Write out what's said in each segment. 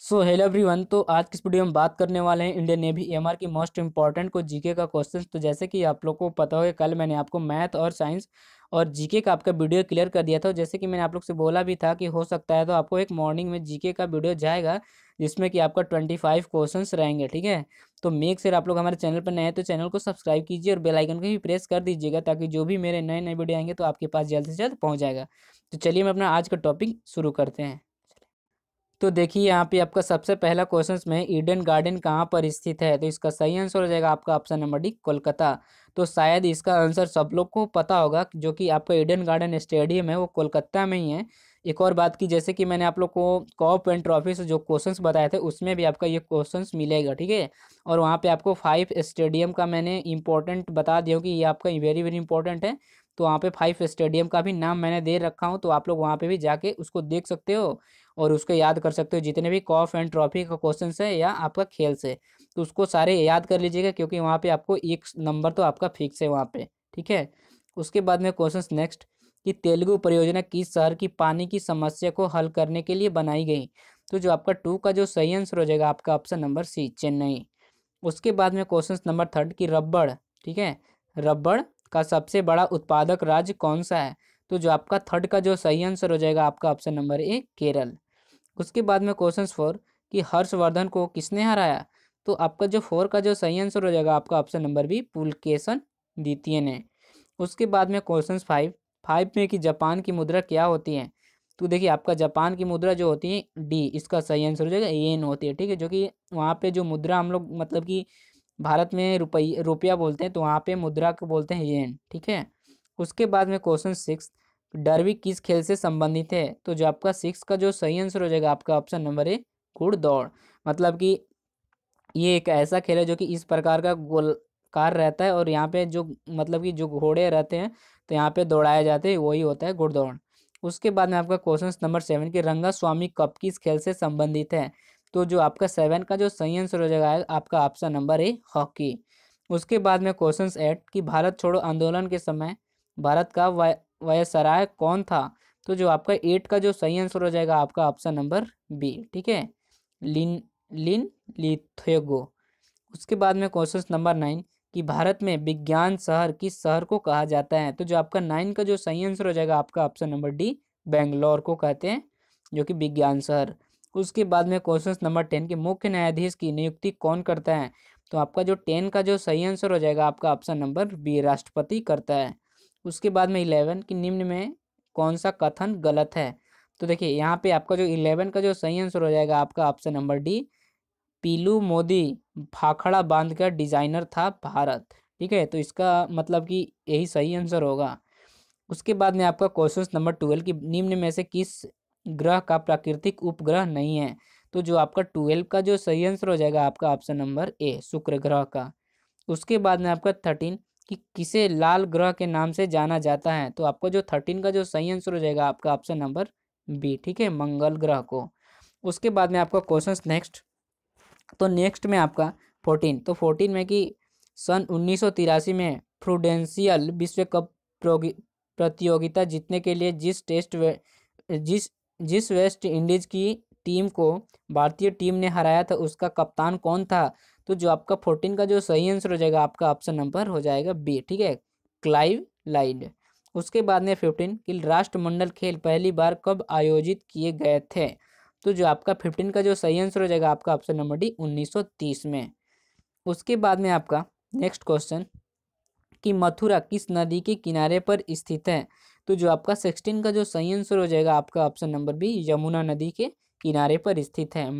So hello everyone. तो आज की इस वीडियो में बात करने वाले हैं इंडियन नेवी एमआर की मोस्ट इंपॉर्टेंट को जीके का क्वेश्चन। तो जैसे कि आप लोग को पता होगा, कल मैंने आपको मैथ और साइंस और जीके का आपका वीडियो क्लियर कर दिया था। जैसे कि मैंने आप लोग से बोला भी था कि हो सकता है तो आपको एक मॉर्निंग में जीके का वीडियो जाएगा जिसमें कि आपका 25 क्वेश्चंस रहेंगे। ठीक है, तो मेक श्योर आप लोग हमारे चैनल पर नए हैं तो चैनल को सब्सक्राइब कीजिए और बेल आइकन को भी प्रेस कर दीजिएगा, ताकि जो भी मेरे नए नए वीडियो आएंगे तो आपके पास जल्द से जल्द पहुँच जाएगा। तो चलिए हम अपना आज का टॉपिक शुरू करते हैं। तो देखिए यहाँ पे आपका सबसे पहला क्वेश्चन में ईडन गार्डन कहाँ पर स्थित है, तो इसका सही आंसर हो जाएगा आपका ऑप्शन नंबर डी, कोलकाता। तो शायद इसका आंसर सब लोग को पता होगा, जो कि आपका ईडन गार्डन स्टेडियम है वो कोलकाता में ही है। एक और बात की, जैसे कि मैंने आप लोग को कप एंड ट्रॉफी से जो क्वेश्चंस बताए थे उसमें भी आपका ये क्वेश्चंस मिलेगा। ठीक है, और वहाँ पे आपको 5 स्टेडियम का मैंने इंपॉर्टेंट बता दिया हूँ कि ये आपका वेरी वेरी इंपॉर्टेंट है। तो वहाँ पे 5 स्टेडियम का भी नाम मैंने दे रखा हूँ, तो आप लोग वहाँ पे भी जाके उसको देख सकते हो और उसको याद कर सकते हो। जितने भी कॉफ एंड ट्रॉफी का क्वेश्चन है या आपका खेल से, तो उसको सारे याद कर लीजिएगा, क्योंकि वहाँ पे आपको एक नंबर तो आपका फिक्स है वहाँ पे। ठीक है, उसके बाद में क्वेश्चन नेक्स्ट कि तेलुगु परियोजना किस शहर की पानी की समस्या को हल करने के लिए बनाई गई। तो जो आपका टू का जो सही आंसर हो जाएगा आपका ऑप्शन नंबर सी, चेन्नई। उसके बाद में क्वेश्चन नंबर थर्ड की रबड़, ठीक है, रबड़ का सबसे बड़ा उत्पादक राज्य कौन सा है। तो जो आपका थर्ड का जो सही आंसर हो जाएगा आपका ऑप्शन नंबर ए, केरल। उसके बाद में क्वेश्चन फोर कि हर्षवर्धन को किसने हराया। तो आपका जो फोर का जो सही आंसर हो जाएगा आपका ऑप्शन नंबर बी, पुलकेशन द्वितीय ने। उसके बाद में क्वेश्चन फाइव, फाइव में कि जापान की मुद्रा क्या होती है। तो देखिए आपका जापान की मुद्रा जो होती है डी, इसका सही आंसर हो जाएगा येन होती है। ठीक है, जो कि वहाँ पे जो मुद्रा हम लोग मतलब कि भारत में रुपया बोलते हैं, तो वहाँ पे मुद्रा को बोलते हैं येन। ठीक है, उसके बाद में क्वेश्चन सिक्स, डरबी किस खेल से संबंधित है। तो जो आपका सिक्स का जो सही आंसर हो जाएगा आपका ऑप्शन नंबर ए, घुड़दौड़। मतलब कि ये एक ऐसा खेल है जो कि इस प्रकार का गोलकार रहता है और यहाँ पे जो मतलब कि जो घोड़े रहते हैं तो यहाँ पे दौड़ाए जाते हैं, वही होता है घुड़दौड़। उसके बाद में आपका क्वेश्चन नंबर सेवन कि रंगा स्वामी कप किस खेल से संबंधित है। तो जो आपका सेवन का जो सही आंसर हो जाएगा आपका ऑप्शन नंबर ए, हॉकी। उसके बाद में क्वेश्चन एट कि भारत छोड़ो आंदोलन के समय भारत का वायसराय कौन था। तो जो आपका एट का जो सही आंसर हो जाएगा आपका ऑप्शन नंबर बी, ठीक है, लिन लिन लिथेगो। उसके बाद में क्वेश्चन नंबर नाइन कि भारत में विज्ञान शहर किस शहर को कहा जाता है। तो जो आपका नाइन का जो सही आंसर हो जाएगा आपका ऑप्शन नंबर डी, बेंगलोर को कहते हैं, जो कि विज्ञान शहर। उसके बाद में क्वेश्चन नंबर टेन कि मुख्य न्यायाधीश की नियुक्ति कौन करता है। तो आपका जो टेन का जो सही आंसर हो जाएगा आपका ऑप्शन नंबर बी, राष्ट्रपति करता है। उसके बाद में इलेवन कि निम्न में कौन सा कथन गलत है। तो देखिए यहाँ पे आपका जो इलेवन का जो सही आंसर हो जाएगा आपका ऑप्शन नंबर डी, पीलू मोदी भाखड़ा बांध का डिजाइनर था भारत। ठीक है, तो इसका मतलब कि यही सही आंसर होगा। उसके बाद में आपका क्वेश्चन नंबर 12 की निम्न में से किस ग्रह का प्राकृतिक उपग्रह नहीं है। तो जो आपका 12 का जो सही आंसर हो जाएगा आपका ऑप्शन नंबर ए, शुक्र ग्रह का। उसके बाद में आपका 13 कि किसे लाल ग्रह के नाम से जाना जाता है। तो आपका जो 13 का जो सही आंसर हो जाएगा आपका ऑप्शन नंबर बी, ठीक है, मंगल ग्रह को। उसके बाद में आपका क्वेश्चन नेक्स्ट, तो नेक्स्ट में आपका 14, तो 14 में कि सन 1983 में प्रूडेंशियल विश्व कप प्रतियोगिता जीतने के लिए जिस जिस वेस्ट इंडीज की टीम को भारतीय टीम ने हराया था उसका कप्तान कौन था। तो जो आपका 14 का जो सही आंसर हो जाएगा आपका ऑप्शन नंबर हो जाएगा बी, ठीक है, क्लाइव लाइड। उसके बाद में 15 कि राष्ट्रमंडल खेल पहली बार कब आयोजित किए गए थे। तो जो आपका 15 का जो सही आंसर हो जाएगा आपका ऑप्शन नंबर डी, 1930 में। उसके बाद में आपका नेक्स्ट क्वेश्चन कि मथुरा किस नदी के किनारे पर स्थित है। तो जो आपका 16 का जो सही आंसर हो जाएगा आपका ऑप्शन नंबर बी, यमुना नदी के किनारे पर स्थित है।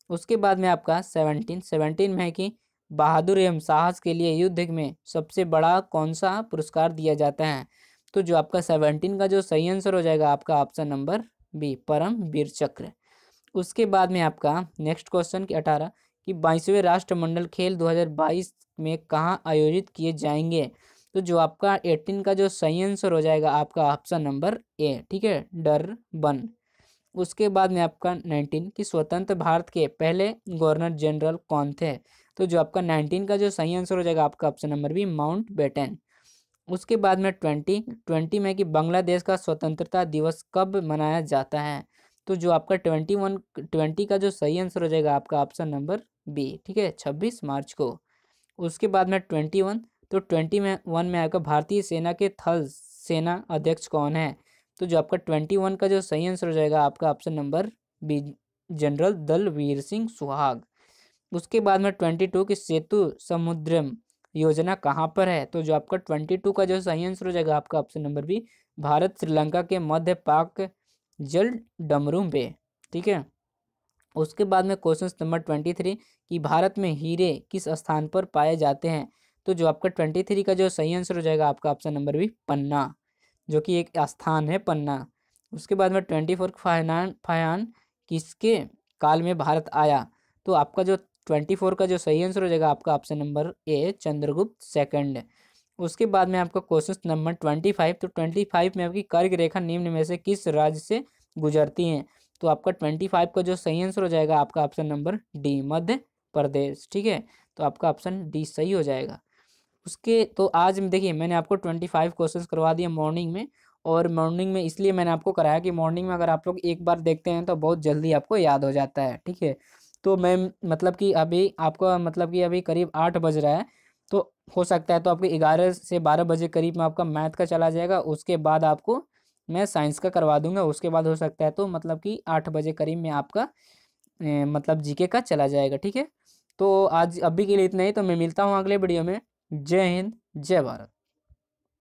उसके बाद में आपका 17 में है कि बहादुर एवं साहस के लिए युद्ध में सबसे बड़ा कौन सा पुरस्कार दिया जाता है। तो जो आपका 17 का जो सही आंसर हो जाएगा आपका ऑप्शन नंबर बी, परम वीर चक्र। उसके बाद में आपका नेक्स्ट क्वेश्चन की 18 कि 22वें राष्ट्रमंडल खेल 2022 में कहाँ आयोजित किए जाएंगे। तो जो आपका 18 का जो सही आंसर हो जाएगा आपका ऑप्शन नंबर ए, ठीक है, डरबन। उसके बाद में आपका 19 कि स्वतंत्र भारत के पहले गवर्नर जनरल कौन थे। तो जो आपका 19 का जो सही आंसर हो जाएगा आपका option number B, Mountbatten. उसके बाद में 20 में कि बांग्लादेश का स्वतंत्रता दिवस कब मनाया जाता है। तो जो आपका 20 का जो सही आंसर हो जाएगा आपका ऑप्शन नंबर बी, ठीक है, 26 मार्च को। उसके बाद में 21, तो 21 में आपका भारतीय सेना के थल सेना अध्यक्ष कौन है? तो जो आपका 21 का जो सही आंसर हो जाएगा आपका option number B, general Dalbir Singh Suhag. उसके बाद में 22 की सेतु समुद्रम योजना कहाँ पर है? तो जो आपका 22 का जो सही आंसर हो जाएगा आपका option number B, Bharat Sri Lanka के मध्य पाक जल डमरू पे, ठीक है। उसके बाद में क्वेश्चन नंबर 23 कि भारत में हीरे किस स्थान पर पाए जाते हैं? तो जो आपका 23 का जो सही आंसर हो जाएगा आपका ऑप्शन नंबर बी, पन्ना, जो कि एक स्थान है पन्ना। उसके बाद में 24 फायान किसके काल में भारत आया? तो आपका जो 24 का जो सही आंसर हो जाएगा आपका option number A, Chandragupta second. उसके बाद में आपका क्वेश्चन नंबर 25, तो 25 में आपकी कर्क रेखा निम्न में से किस राज्य से गुजरती हैं? तो आपका 25 का जो सही आंसर हो जाएगा आपका option number D, Madhya Pradesh, ठीक है। तो आपका ऑप्शन डी सही हो जाएगा। उसके तो आज देखिए मैंने आपको 25 क्वेश्चंस करवा दिए मॉर्निंग में, और मॉर्निंग में इसलिए मैंने आपको कराया कि मॉर्निंग में अगर आप लोग एक बार देखते हैं तो बहुत जल्दी आपको याद हो जाता है, ठीक है। तो मैं मतलब कि अभी आपका मतलब कि अभी करीब 8 बज रहा है, तो हो सकता है तो आपके 11 से 12 बजे करीब में आपका मैथ का चला जाएगा, उसके बाद आपको मैं साइंस का करवा दूंगा, उसके बाद हो सकता है तो मतलब कि 8 बजे करीब में आपका मतलब जीके का चला जाएगा, ठीक है। तो आज अभी के लिए इतना ही, तो मैं मिलता हूँ अगले वीडियो में। जय हिंद, जय भारत।